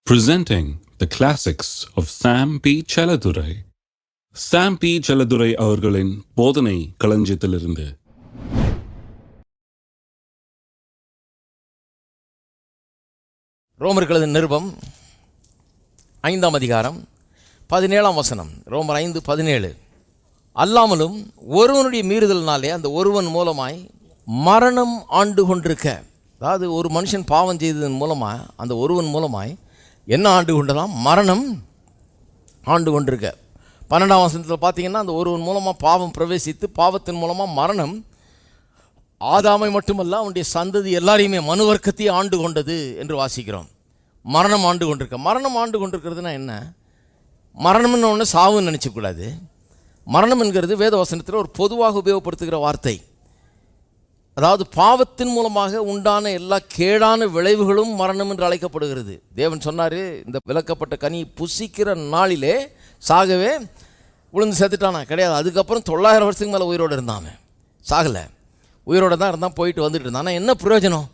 Presenting the classics of Sam P. Chaladurai. Sam P. Chaladurai அவர்களின் போதனை களஞ்சியத்திலிருந்து. ரோமர்களது நிருபம் 5ஆம் அதிகாரம் 17ஆம் வசனம். ரோமர் 5:17. அல்லாமலும் ஒருவனுடைய மீறுதலினாலே அந்த ஒருவன் மூலமாய் மரணம் ஆண்டு கொண்டிருக்க, அதாவது ஒரு மனுஷன் பாவம் செய்ததன் மூலமாக அந்த ஒருவன் மூலமாய் என்ன ஆண்டு கொண்டலாம்? மரணம் ஆண்டு கொண்டிருக்க. 12ஆம் வசனத்தில் பார்த்தீங்கன்னா அந்த ஒருவன் மூலமாக பாவம் பிரவேசித்து பாவத்தின் மூலமாக மரணம் ஆதாமை மட்டுமல்ல அவனுடைய சந்ததி எல்லாரையுமே மனுவர்க்கத்தையே ஆண்டு கொண்டது என்று வாசிக்கிறோம். மரணம் ஆண்டு கொண்டிருக்க. மரணம் ஆண்டு கொண்டிருக்கிறதுனா என்ன? மரணம்னு ஒன்று சாவுன்னு நினச்சக்கூடாது. மரணம் என்கிறது வேத வசனத்தில் ஒரு பொதுவாக உபயோகப்படுத்துகிற வார்த்தை. அதாவது பாவத்தின் மூலமாக உண்டான எல்லா கேடான விளைவுகளும் மரணம் என்று அழைக்கப்படுகிறது. தேவன் சொன்னார், இந்த விலக்கப்பட்ட கனி புசிக்கிற நாளிலே சாகவே விழுந்து செத்துட்டானா? கிடையாது. அதுக்கப்புறம் 900 வருஷத்துக்கு மேலே உயிரோடு இருந்தான். சாகலை, உயிரோடு தான் இருந்தான், போயிட்டு வந்துட்டு இருந்தான். ஆனால் என்ன பிரயோஜனம்?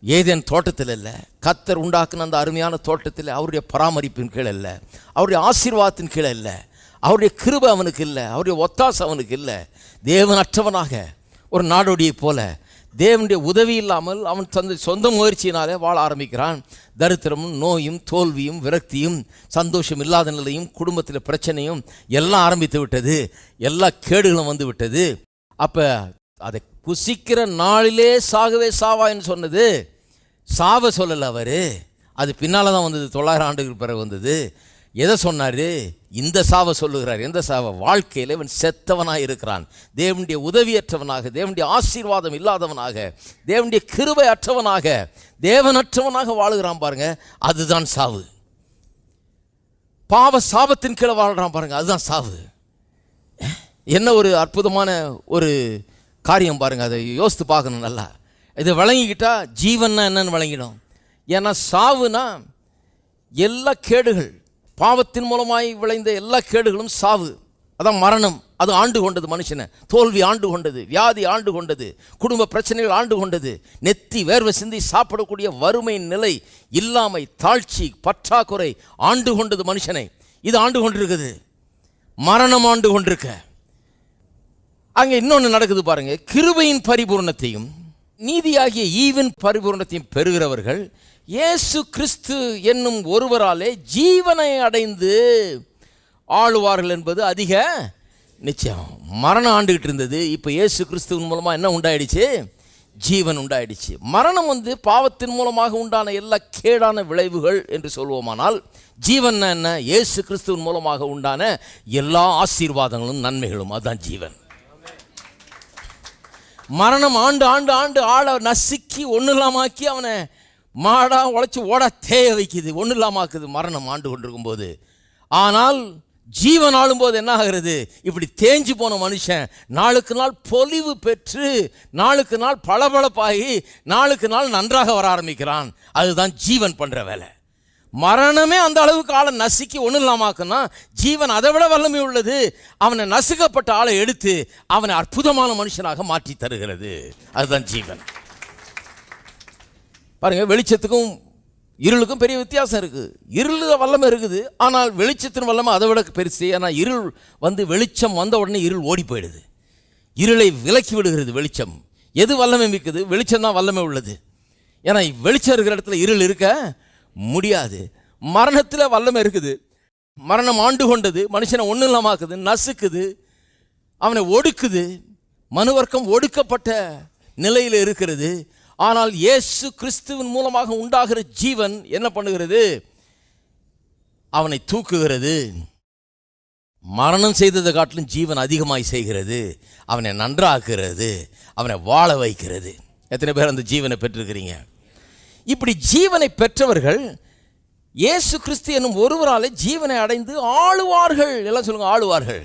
ஏதேன் தோட்டத்தில் இல்லை, கர்த்தர் உண்டாக்குன அந்த அருமையான தோட்டத்தில் அவருடைய பராமரிப்பின் கீழே இல்லை, அவருடைய ஆசீர்வாதத்தின் கீழே இல்லை, அவருடைய கிருபை அவனுக்கு இல்லை, அவருடைய ஒத்தாசை அவனுக்கு இல்லை. தேவன் அற்றவனாக ஒரு நாடோடியை போல தேவனுடைய உதவி இல்லாமல் அவன் தந்த சொந்த முயற்சியினாலே வாழ ஆரம்பிக்கிறான். தரித்திரமும் நோயும் தோல்வியும் விரக்தியும் சந்தோஷம் இல்லாத நிலையும் குடும்பத்தில் பிரச்சனையும் எல்லாம் ஆரம்பித்து விட்டது. எல்லா கேடுகளும் வந்து விட்டது. அப்போ அதை புசிக்கிற நாளிலே சாகவே சாவான்னு சொன்னது சாவ சொல்லலை அவர், அது பின்னால் தான் வந்தது. 900 ஆண்டுகள் பிறகு வந்தது. எதை சொன்னார்? இந்த சாவை சொல்லுகிறார். எந்த சாவை? வாழ்க்கையில் இவன் செத்தவனாக இருக்கிறான், தேவனுடைய உதவியற்றவனாக, தேவனுடைய ஆசீர்வாதம் இல்லாதவனாக, தேவனுடைய கிருபை அற்றவனாக, தேவனற்றவனாக வாழுகிறான் பாருங்க, அதுதான் சாவு. பாவ சாபத்தின் கீழே வாழ்கிறான் பாருங்க, அதுதான் சாவு. என்ன ஒரு அற்புதமான ஒரு காரியம் பாருங்க, அதை யோசித்து பார்க்கணும் நல்லா. இதை விளங்கிக்கிட்டா ஜீவன்னா என்னன்னு விளங்கிடும். ஏன்னா சாவுனா எல்லா கேடுகள், பாவத்தின் மூலமாய் விளைந்த எல்லா கேடுகளும் சாவு, அதான் மரணம். அது ஆண்டு கொண்டது மனுஷனை. தோல்வி ஆண்டு கொண்டது, வியாதி ஆண்டு கொண்டது, குடும்ப பிரச்சனைகள் ஆண்டு கொண்டது, நெத்தி வேர்வை சிந்தி சாப்பிடக்கூடிய வறுமை நிலை, இல்லாமை, தாழ்ச்சி, பற்றாக்குறை ஆண்டு கொண்டது மனுஷனை. இது ஆண்டு கொண்டிருக்குது, மரணம் ஆண்டு கொண்டிருக்க. அங்கே இன்னொன்று நடக்குது பாருங்க. கிருபையின் பரிபூர்ணத்தையும் நீதியாகிய ஈவின் பரிபூர்ணத்தையும் பெறுகிறவர்கள் இயேசு கிறிஸ்து என்னும் ஒருவராலே ஜீவனை அடைந்து ஆளுவார்கள் என்பது அதிக நிச்சயம். மரணம் ஆண்டுகிட்டு இருந்தது, இப்போ இயேசு கிறிஸ்துவின் மூலமாக என்ன உண்டாயிடுச்சு? ஜீவன் உண்டாயிடுச்சு. மரணம் பாவத்தின் மூலமாக உண்டான எல்லா கேடான விளைவுகள் என்று சொல்வோமானால், ஜீவன் என்ன? இயேசு கிறிஸ்துவின் மூலமாக உண்டான எல்லா ஆசீர்வாதங்களும் நன்மைகளும், அதுதான் ஜீவன். மரணம் ஆண்டு ஆண்டு ஆண்டு ஆளை நசுக்கி ஒன்றும் இல்லாமாக்கி அவனை மாடா உழைச்சி ஓடா தேய வைக்குது, ஒன்றும் இல்லாமாக்குது மரணம் ஆண்டு கொண்டிருக்கும் போது. ஆனால் ஜீவன் ஆளும்போது என்ன ஆகிறது? இப்படி தேஞ்சு போன மனுஷன் நாளுக்கு நாள் பொலிவு பெற்று, நாளுக்கு நாள் பளபளப்பாகி, நாளுக்கு நாள் நன்றாக வர ஆரம்பிக்கிறான். அதுதான் ஜீவன் பண்ணுற வேலை. மரணமே அந்த அளவுக்கு ஆளை நசுக்கி ஒன்றும் இல்லாமாக்குன்னா, ஜீவன் அதை விட வல்லமை உள்ளது. அவனை நசுக்கப்பட்ட ஆளை எடுத்து அவனை அற்புதமான மனுஷனாக மாற்றி தருகிறது. அதுதான் ஜீவன். பாருங்க, வெளிச்சத்துக்கும் இருளுக்கும் பெரிய வித்தியாசம் இருக்குது. இருள் வல்லமை இருக்குது, ஆனால் வெளிச்சத்தின் வல்லமை அதை விட பெருசு. ஏன்னா இருள் வெளிச்சம் வந்த உடனே இருள் ஓடி போயிடுது, இருளை விலக்கி விடுகிறது வெளிச்சம். எது வல்லமை மிக்குது? வெளிச்சம் தான் வல்லமை உள்ளது. ஏன்னா வெளிச்சம் இருக்கிற இடத்துல இருள் இருக்க முடியாது. மரணத்தில் வல்லமை இருக்குது. மரணம் ஆண்டு கொண்டது, மனுஷனை ஒன்றும் இல்லாமாக்குது, நசுக்குது, அவனை ஒடுக்குது. மனுவர்க்கம் ஒடுக்கப்பட்ட நிலையில் இருக்கிறது. ஆனால் இயேசு கிறிஸ்துவின் மூலமாக உண்டாகிற ஜீவன் என்ன பண்ணுகிறது? அவனை தூக்குகிறது. மரணம் செய்ததை காட்டிலும் ஜீவன் அதிகமாய் செய்கிறது. அவனை நன்றாக்குகிறது, அவனை வாழ வைக்கிறது. எத்தனை பேர் அந்த ஜீவனை பெற்றிருக்கிறீங்க? இப்படி ஜீவனை பெற்றவர்கள் இயேசு கிறிஸ்து என்னும் ஒருவராலே ஜீவனை அடைந்து ஆளுவார்கள். எல்லாம் சொல்லுங்க, ஆளுவார்கள்.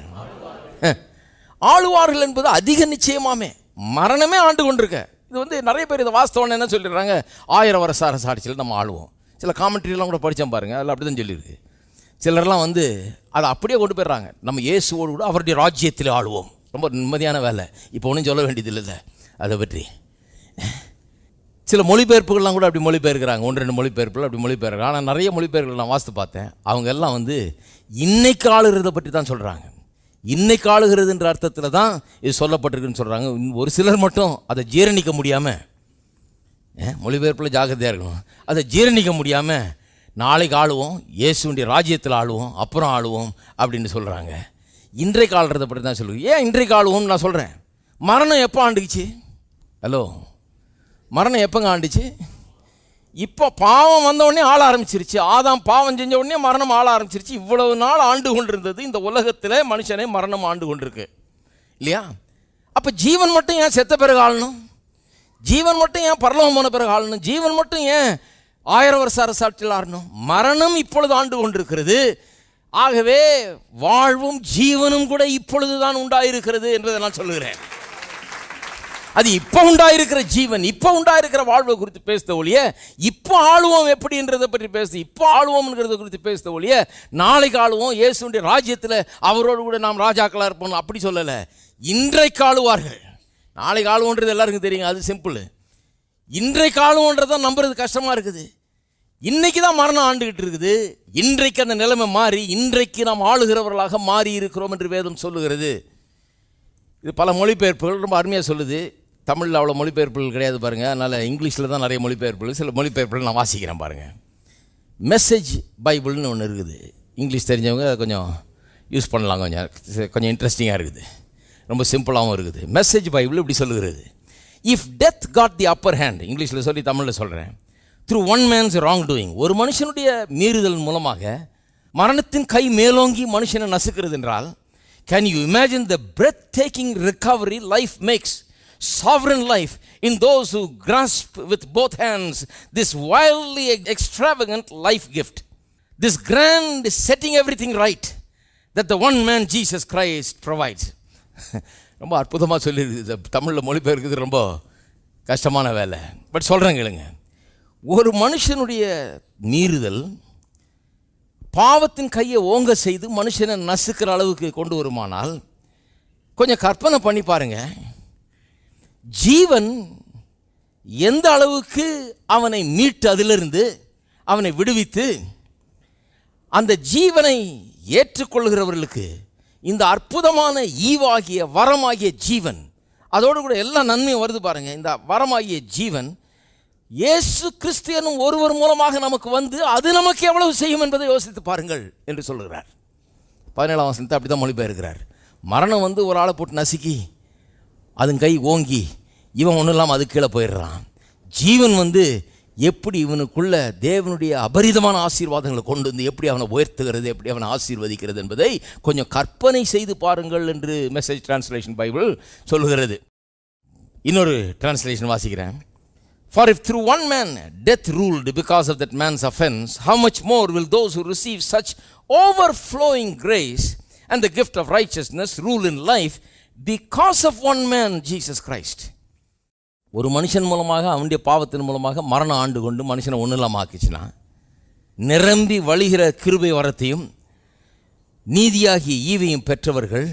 ஆளுவார்கள் என்பது அதிக நிச்சயமாமே. மரணமே ஆண்டு கொண்டிருக்க. இது நிறைய பேர் இதை வாஸ்தவன்னு என்ன சொல்லிடுறாங்க? 1000 வருஷ அரசாட்சியில் நம்ம ஆளுவோம். சில காமெண்ட்ரிலாம் கூட படித்தோம் பாருங்கள், அதில் அப்படி தான் சொல்லியிருக்கு. சிலர்லாம் அதை அப்படியே கொண்டு போயிடுறாங்க. நம்ம இயேசுவோடு கூட அவருடைய ராஜ்யத்தில் ஆளுவோம். ரொம்ப நிம்மதியான வேலை. இப்போ ஒன்றும் சொல்ல வேண்டியது இல்லை அதை பற்றி. சில மொழிபெயர்ப்புகள்லாம் கூட அப்படி மொழிபெயர்க்கிறாங்க, 1-2 மொழிபெயர்ப்புகள் அப்படி மொழிபெயர்க்கிறாங்க. ஆனால் நிறைய மொழிபெயர்ப்புகள் நான் வாசித்து பார்த்தேன், அவங்க எல்லாம் இன்னைக்கு ஆளுகிறத பற்றி தான் சொல்கிறாங்க. இன்னைக்கு ஆளுகிறதுன்ற அர்த்தத்தில் தான் இது சொல்லப்பட்டிருக்குன்னு சொல்கிறாங்க. ஒரு சிலர் மட்டும் அதை ஜீரணிக்க முடியாமல், மொழிபெயர்ப்பில் ஜாக்கிரதையாக இருக்கணும், அதை ஜீரணிக்க முடியாமல் நாளைக்கு ஆளுவோம், இயேசுடைய ராஜ்யத்தில் ஆளுவோம், அப்புறம் ஆளுவோம் அப்படின்னு சொல்கிறாங்க. இன்றைக்கு ஆளுறதை பற்றி தான் சொல்லுவேன். ஏன் இன்றைக்கு ஆளுவோம்னு நான் சொல்கிறேன்? மரணம் எப்போ ஆண்டுச்சு? ஹலோ, மரணம் எப்போங்க ஆண்டுச்சு? இப்போ பாவம் வந்த உடனே ஆள ஆரம்பிச்சிருச்சு. ஆதாம் பாவம் செஞ்ச உடனே மரணம் ஆள ஆரம்பிச்சிருச்சு. இவ்வளவு நாள் ஆண்டு கொண்டிருந்தது இந்த உலகத்தில் மனுஷனை மரணம் ஆண்டு கொண்டிருக்கு இல்லையா? அப்போ ஜீவன் மட்டும் ஏன் செத்த பிறகு ஆளணும்? ஜீவன் மட்டும் ஏன் பரலோகம் போன பிறகு ஆளணும்? ஜீவன் மட்டும் ஏன் 1000 வருஷ அரசாட்சியில் ஆளணும்? மரணம் இப்பொழுது ஆண்டு கொண்டிருக்கிறது. ஆகவே வாழ்வும் ஜீவனும் கூட இப்பொழுது தான் உண்டாயிருக்கிறது என்பதை நான் சொல்லுகிறேன். அது இப்போ உண்டாயிருக்கிற ஜீவன், இப்போ உண்டாயிருக்கிற வாழ்வை குறித்து பேசுத ஒழிய இப்போ ஆளுவோம் எப்படின்றதை பற்றி பேசுது, இப்போ ஆளுவோம்ங்கிறத குறித்து பேசுத ஒழிய நாளைக்கு ஆளுவோம் இயேசுடைய ராஜ்யத்தில் அவரோடு கூட நாம் ராஜாக்களாக இருப்போம் அப்படி சொல்லலை. இன்றைக்கு ஆளுவார்கள். நாளைக்கு ஆளுவோன்றது எல்லாருக்கும் தெரியுங்க, அது சிம்பிள். இன்றைக்கு ஆளுவோன்றதான் நம்புறது கஷ்டமாக இருக்குது. இன்றைக்கி தான் மரணம் ஆண்டுகிட்டு இருக்குது. இன்றைக்கு அந்த நிலைமை மாறி இன்றைக்கு நாம் ஆளுகிறவர்களாக மாறி இருக்கிறோம் என்று வேதம் சொல்லுகிறது. இது பல மொழிபெயர்ப்புகள் ரொம்ப அருமையாக சொல்லுது. தமிழில் அவ்வளோ மொழிபெயர்ப்புகள் கிடையாது பாருங்கள், அதனால் இங்கிலீஷில் தான் நிறைய மொழிபெயர்ப்புகள். சில மொழிபெயர்ப்புகள் நான் வாசிக்கிறேன் பாருங்கள். மெசேஜ் பைபிள்னு ஒன்று இருக்குது. இங்கிலீஷ் தெரிஞ்சவங்க கொஞ்சம் யூஸ் பண்ணலாம், கொஞ்சம் இன்ட்ரெஸ்டிங்காக இருக்குது, ரொம்ப சிம்பிளாகவும் இருக்குது. மெசேஜ் பைபிள் இப்படி சொல்லுகிறது: if death got the upper hand, இங்கிலீஷில் சொல்லி தமிழில் சொல்கிறேன், through one man's wrongdoing, ஒரு மனுஷனுடைய மீறுதல் மூலமாக மரணத்தின் கை மேலோங்கி மனுஷனை நசுக்கிறது என்றால், can you imagine the breathtaking recovery life makes, sovereign life in those who grasp with both hands this wildly extravagant life gift, this grand setting everything right that the one man Jesus Christ provides. ரொம்ப அற்புதமாக சொல்லியிருக்குது. தமிழில் மொழிபெயர்க்கிறது ரொம்ப கஷ்டமான வேலை, but சொல்கிறேன் கேளுங்க. ஒரு மனுஷனுடைய மீறுதல் பாவத்தின் கையை ஓங்க செய்து மனுஷனை நசுக்கிற அளவுக்கு கொண்டு வருமானால் கொஞ்சம் கற்பனை பண்ணி பாருங்க, ஜீவன் எந்த அளவுக்கு அவனை மீட்டு அதிலிருந்து அவனை விடுவித்து அந்த ஜீவனை ஏற்றுக்கொள்கிறவர்களுக்கு இந்த அற்புதமான ஈவாகிய வரமாகிய ஜீவன், அதோடு கூட எல்லா நன்மையும் வருது பாருங்க. இந்த வரமாகிய ஜீவன் இயேசு கிறிஸ்து என்னும் ஒருவர் மூலமாக நமக்கு வந்து அது நமக்கு எவ்வளவு செய்யும் என்பதை யோசித்து பாருங்கள் என்று சொல்லுகிறார். 17ஆம் வசனத்தை அப்படி தான் மொழிபெயர்க்கிறார். மரணம் ஒரு ஆளை போட்டு நசுக்கி அதன் கை ஓங்கி இவன் ஒன்றும் இல்லாமல் அது கீழே போயிடுறான். ஜீவன் எப்படி இவனுக்குள்ள தேவனுடைய அபரிதமான ஆசீர்வாதங்களை கொண்டு வந்து எப்படி அவனை உயர்த்துகிறது, எப்படி அவனை ஆசீர்வதிக்கிறது என்பதை கொஞ்சம் கற்பனை செய்து பாருங்கள் என்று மெசேஜ் டிரான்ஸ்லேஷன் பைபிள் சொல்லுகிறது. இன்னொரு டிரான்ஸ்லேஷன் வாசிக்கிறேன். For if through one man death ruled because of that man's offense, how much more will those who receive such overflowing grace and the gift of righteousness rule in life because of one man, Jesus Christ. ஒரு மனுஷன் மூலமாக அவனுடைய பாவத்தின் மூலமாக மரணம் ஆண்டு கொண்டு மனுஷனை ஒன்றும் இல்லாமல் ஆக்கிச்சுன்னா, நிரம்பி வழிகிற கிருபை வரத்தையும் நீதியாகிய ஈவையும் பெற்றவர்கள்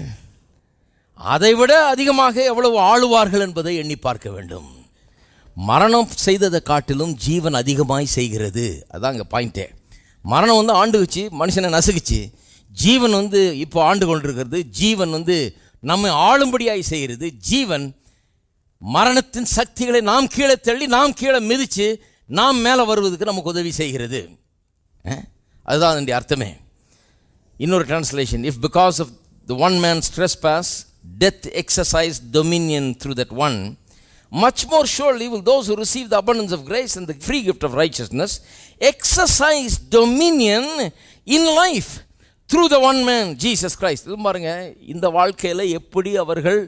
அதைவிட அதிகமாக எவ்வளவு ஆளுவார்கள் என்பதை எண்ணி பார்க்க வேண்டும். மரணம் செய்ததை காட்டிலும் ஜீவன் அதிகமாய் செய்கிறது. அதான் அங்கே பாயிண்ட்டே. மரணம் ஆண்டு வச்சு மனுஷனை நசுக்குச்சு, ஜீவன் இப்போ ஆண்டு கொண்டிருக்கிறது. ஜீவன் நம்மை ஆளும்படியாய் செய்கிறது. ஜீவன் மரணத்தின் சக்திகளை நாம் கீழே தள்ளி நாம் கீழே மிதித்து நாம் மேலே வருவதற்கு நமக்கு உதவி செய்கிறது. அதுதான் அதனுடைய அர்த்தமே. இன்னொரு translation: if because of the one man's trespass death exercised dominion through that one, much more surely will those who receive the abundance of grace and the free gift of righteousness exercise dominion in life through the one man, Jesus Christ. இது பாருங்க, இந்த வாழ்க்கையில் எப்படி அவர்கள்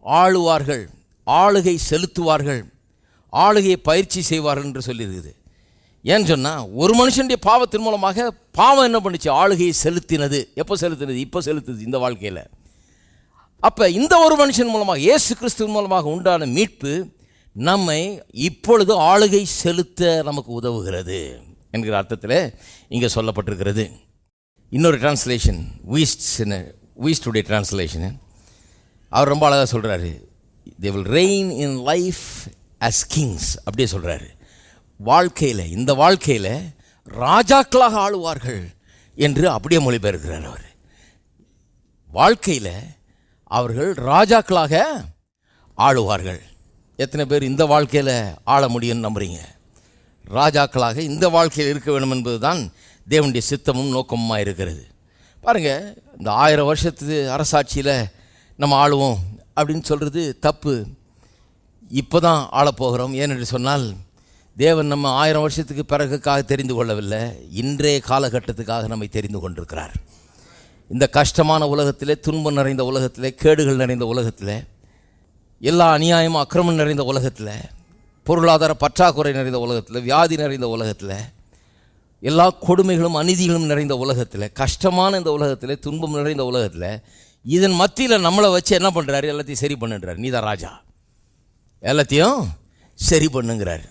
ஆளுவார்கள், ஆளுகை செலுத்துவார்கள், ஆளுகையை பயிற்சி செய்வார்கள் என்று சொல்லியிருக்குது. ஏன்னு சொன்னால், ஒரு மனுஷனுடைய பாவத்தின் மூலமாக பாவம் என்ன பண்ணுச்சு? ஆளுகையை செலுத்தினது. எப்போ செலுத்தினது? இப்போ செலுத்துது இந்த வாழ்க்கையில். அப்போ இந்த ஒரு மனுஷன் மூலமாக, இயேசு கிறிஸ்துவின் மூலமாக உண்டான மீட்பு நம்மை இப்பொழுது ஆளுகை செலுத்த நமக்கு உதவுகிறது என்கிற அர்த்தத்தில் இங்கே சொல்லப்பட்டிருக்கிறது. இன்னொரு டிரான்ஸ்லேஷன், வீஸ்டுடைய டிரான்ஸ்லேஷனு, அவர் ரொம்ப அழகாக சொல்கிறாரு: they will reign in life as kings அப்படியே சொல்கிறாரு. வாழ்க்கையில், இந்த வாழ்க்கையில் ராஜாக்களாக ஆளுவார்கள் என்று அப்படியே மொழிபெயர்க்கிறார் அவர். வாழ்க்கையில் அவர்கள் ராஜாக்களாக ஆளுவார்கள். எத்தனை பேர் இந்த வாழ்க்கையில் ஆள முடியும்னு நம்புறீங்க? ராஜாக்களாக இந்த வாழ்க்கையில் இருக்க வேண்டும் என்பது தான் தேவனுடைய சித்தமும் நோக்கமுமாக இருக்கிறது. பாருங்கள், இந்த 1000 வருஷத்து அரசாட்சியில் நம்ம ஆளுவோம் அப்படின்னு சொல்கிறது தப்பு. இப்போ தான் ஆளப்போகிறோம். ஏனென்று சொன்னால் தேவன் நம்ம 1000 வருஷத்துக்கு பிறகுக்காக தெரிந்து கொள்ளவில்லை, இன்றைய காலகட்டத்துக்காக நம்மை தெரிந்து கொண்டிருக்கிறார். இந்த கஷ்டமான உலகத்திலே, துன்பம் நிறைந்த உலகத்திலே, கேடுகள் நிறைந்த உலகத்திலே, எல்லா அநியாயமும் அக்கிரமம் நிறைந்த உலகத்தில், பொருளாதார பற்றாக்குறை நிறைந்த உலகத்தில், வியாதி நிறைந்த உலகத்தில், எல்லா கொடுமைகளும் அநீதிகளும் நிறைந்த உலகத்தில், கஷ்டமான இந்த உலகத்தில், துன்பம் நிறைந்த உலகத்தில், இதன் மத்தியில் நம்மளை வச்சு என்ன பண்ணுறாரு? எல்லாத்தையும் சரி பண்ணுன்றார். நீ தான் ராஜா, எல்லாத்தையும் சரி பண்ணுங்கிறார்.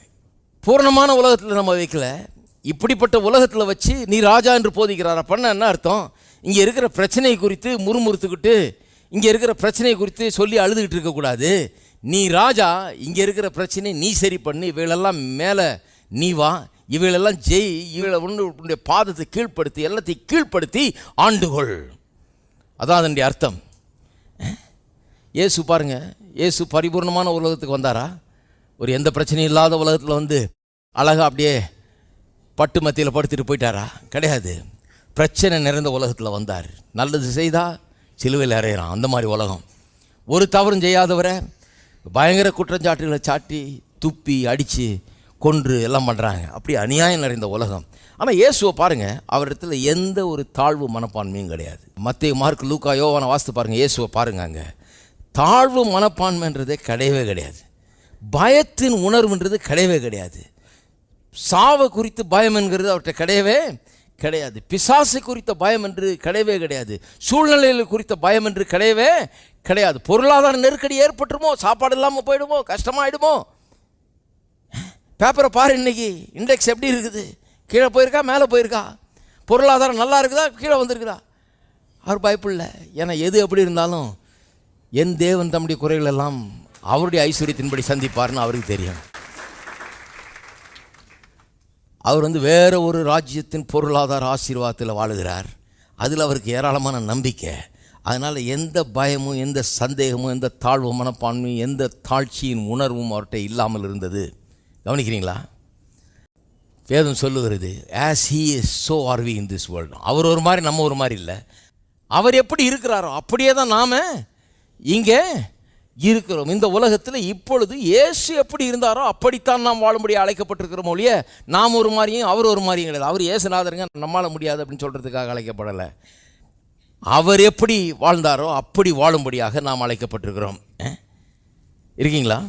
பூர்ணமான உலகத்தில் நம்ம வைக்கல, இப்படிப்பட்ட உலகத்தில் வச்சு நீ ராஜா என்று போதிக்கிறாரா? பண்ண என்ன அர்த்தம்? இங்கே இருக்கிற பிரச்சனை குறித்து முறுமுறுத்துக்கிட்டு, இங்கே இருக்கிற பிரச்சனையை குறித்து சொல்லி அழுதுகிட்டு இருக்கக்கூடாது. நீ ராஜா, இங்கே இருக்கிற பிரச்சனை நீ சரி பண்ணி, இவைகளெல்லாம் மேலே நீ வா, இவைகளெல்லாம் ஜெய், இவளை உன்னுடைய பாதத்தை கீழ்ப்படுத்தி, எல்லாத்தையும் கீழ்ப்படுத்தி ஆண்டுகொள். அதான் அதனுடைய அர்த்தம். இயேசு பாருங்க, இயேசு பரிபூர்ணமான உலகத்துக்கு வந்தாரா? ஒரு எந்த பிரச்சனையும் இல்லாத உலகத்தில் வந்து அழகாக அப்படியே பட்டு மத்தியில் படுத்துட்டு போயிட்டாரா? கிடையாது. பிரச்சனை நிறைந்த உலகத்தில் வந்தார். நல்லது செய்தால் சிலுவையில் அறையிறான், அந்த மாதிரி உலகம். ஒரு தவறும் செய்யாதவரை பயங்கர குற்றச்சாட்டுகளை சாட்டி துப்பி அடித்து கொன்று எல்லாம் பண்ணுறாங்க. அப்படி அநியாயம் நிறைந்த உலகம். ஆனால் இயேசுவை பாருங்கள், அவரிடத்தில் எந்த ஒரு தாழ்வு மனப்பான்மையும் கிடையாது. மத்தேயு, மார்க்கு, லூக்கா, யோவானை வாசித்து பாருங்கள், இயேசுவை பாருங்கள், அங்கே தாழ்வு மனப்பான்மைன்றதே கிடையவே கிடையாது. பயத்தின் உணர்வுன்றது கிடையவே கிடையாது. சாவை குறித்து பயம் என்கிறது அவர்கிட்ட கிடையவே கிடையாது. பிசாசு குறித்த பயம் என்று கிடையவே கிடையாது. சூழ்நிலைகள் குறித்த பயம் என்று கிடையவே கிடையாது. பொருளாதார நெருக்கடி ஏற்பட்டுருமோ, சாப்பாடு இல்லாமல் போயிடுமோ, கஷ்டமாயிடுமோ. பேப்பரை பாரு, இன்னைக்கு இண்டெக்ஸ் எப்படி இருக்குது? கீழே போயிருக்கா, மேலே போயிருக்கா? பொருளாதாரம் நல்லா இருக்குதா, கீழே வந்திருக்குதா? அவர் பயப்படல. ஏன்னா எது எப்படி இருந்தாலும் என் தேவன் தம்முடைய குறைகள் எல்லாம் அவருடைய ஐஸ்வர்யத்தின்படி சந்திப்பார்னு அவருக்கு தெரியும். அவர் வந்து வேற ஒரு ராஜ்யத்தின் பொருளாதார ஆசீர்வாதத்தில் வாழுகிறார். அதில் அவருக்கு ஏராளமான நம்பிக்கை. அதனால் எந்த பயமும், எந்த சந்தேகமும், எந்த தாழ்வு மனப்பான்மையும், எந்த தாழ்ச்சியின் உணர்வும் அவர்கிட்ட இல்லாமல் இருந்தது. கவனிக்கிறீங்களா? வேதம் சொல்லுகிறது, as he is so are we in this world. அவர் ஒரு மாதிரி, நம்ம ஒரு மாதிரி இல்லை. அவர் எப்படி இருக்கிறாரோ அப்படியே தான் நாம் இங்கே இருக்கிறோம். இந்த உலகத்தில் இப்பொழுது இயேசு எப்படி இருந்தாரோ அப்படித்தான் நாம் வாழும்படி அழைக்கப்பட்டிருக்கிறோம். ஒழிய நாம் ஒரு மாதிரியும் அவர் ஒரு மாதிரியும் கிடையாது. அவர் இயேசுநாதருங்க, நம்மளால முடியாது அப்படின்னு சொல்கிறதுக்காக அழைக்கப்படலை. அவர் எப்படி வாழ்ந்தாரோ அப்படி வாழும்படியாக நாம் அழைக்கப்பட்டிருக்கிறோம். இருக்கீங்களா?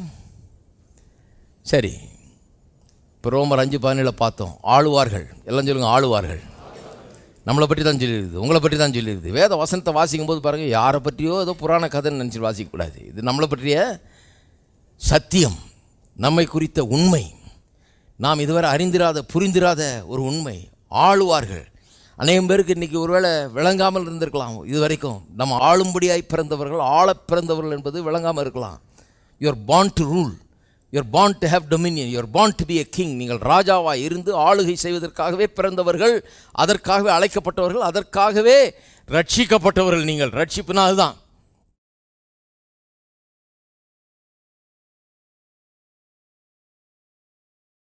சரி, இப்போ ரோமர் 5:17 பார்த்தோம். ஆளுவார்கள், எல்லாம் சொல்லுங்கள், ஆளுவார்கள். நம்மளை பற்றி தான் சொல்லியிருக்குது, உங்களை பற்றி தான் சொல்லியிருக்குது. வேத வசனத்தை வாசிக்கும் போது பாருங்கள், யாரை பற்றியோ ஏதோ புராண கதைன்னு நினச்சி வாசிக்கக்கூடாது. இது நம்மளை பற்றிய சத்தியம், நம்மை குறித்த உண்மை, நாம் இதுவரை அறிந்திராத புரிந்திராத ஒரு உண்மை. ஆளுவார்கள். அநேகம் பேருக்கு இன்றைக்கி ஒருவேளை விளங்காமல் இருந்திருக்கலாம். இது வரைக்கும் நம்ம ஆளும்படியாய் பிறந்தவர்கள், ஆள பிறந்தவர்கள் என்பது விளங்காமல் இருக்கலாம். You are born to rule, you are born to have dominion, you are born to be a king. நீங்கள் ராஜாவாக இருந்து ஆளுகை செய்வதற்காகவே பிறந்தவர்கள், அதற்காகவே அழைக்கப்பட்டவர்கள், அதற்காகவே ரட்சிக்கப்பட்டவர்கள். நீங்கள் ரட்சிப்புனா அதுதான்.